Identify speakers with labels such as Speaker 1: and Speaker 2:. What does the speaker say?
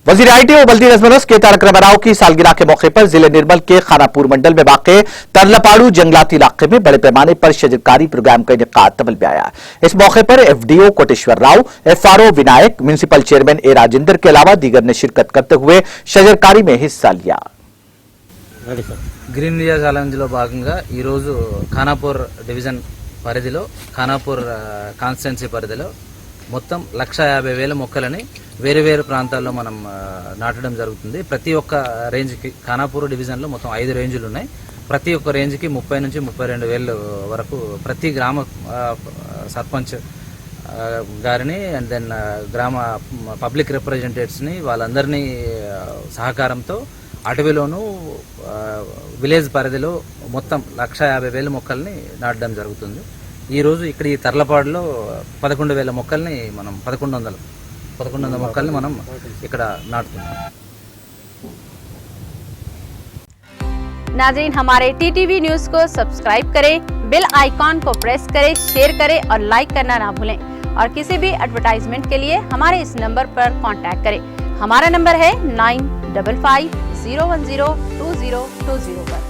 Speaker 1: वजीर आईटी और बल्दी नजमनस के तारक रमाराव की सालगिरह के मौके पर जिले निर्मल के खानापुर मंडल में वाक़े तरलापाड़ू जंगलाती इलाके में बड़े पैमाने पर शजरकारी प्रोग्राम का इनेकाद अमल में आया। इस मौके पर FDO Koteshwar Rao, FRO Vinayak, municipal chairman A Rajendra के अलावा दीगर ने शिरकत करते हुए शजरकारी में हिस्सा लिया।
Speaker 2: గ్రీన్ ఇండియా ఛాలెంజ్ లో భాగంగా ఈ రోజు ఖానాపూర్ డివిజన్ పరిధిలో ఖానాపూర్ కాన్స్టిట్యున్సీ పరిధిలో మొత్తం 1,50,000 మొక్కలని వేరే వేరే ప్రాంతాల్లో మనం నాటడం జరుగుతుంది। ప్రతి ఒక్క రేంజ్ కి ఖానాపూర్ డివిజన్ లో మొత్తం 5 రేంజ్లు ఉన్నాయి। ప్రతి ఒక్క రేంజ్ కి 30 నుంచి 32,000 వరకు ప్రతి గ్రామ సర్పంచ్ గారిని అండ్ దెన్ గ్రామ పబ్లిక్ రిప్రజెంటేటివ్స్ ని వాళ్ళందరినీ సహకారంతో అటవీలోను విలేజ్ పరిధిలో మొత్తం 1,50,000 మొక్కల్ని నాటడం జరుగుతుంది। ఈ రోజు ఇక్కడ ఈ తర్లపాడులో 11,000 మొక్కల్ని మనం 1100 మొక్కల్ని మనం ఇక్కడ నాటుతున్నాం।
Speaker 3: नाज़रीन, हमारे टीटीवी न्यूज को सब्सक्राइब करें, बेल आइकॉन को प्रेस करें, शेयर करें और लाइक करना ना भूलें। और किसी भी एडवर्टाइजमेंट के लिए हमारे इस नंबर पर कांटेक्ट करें। हमारा नंबर है 9550102020 पर।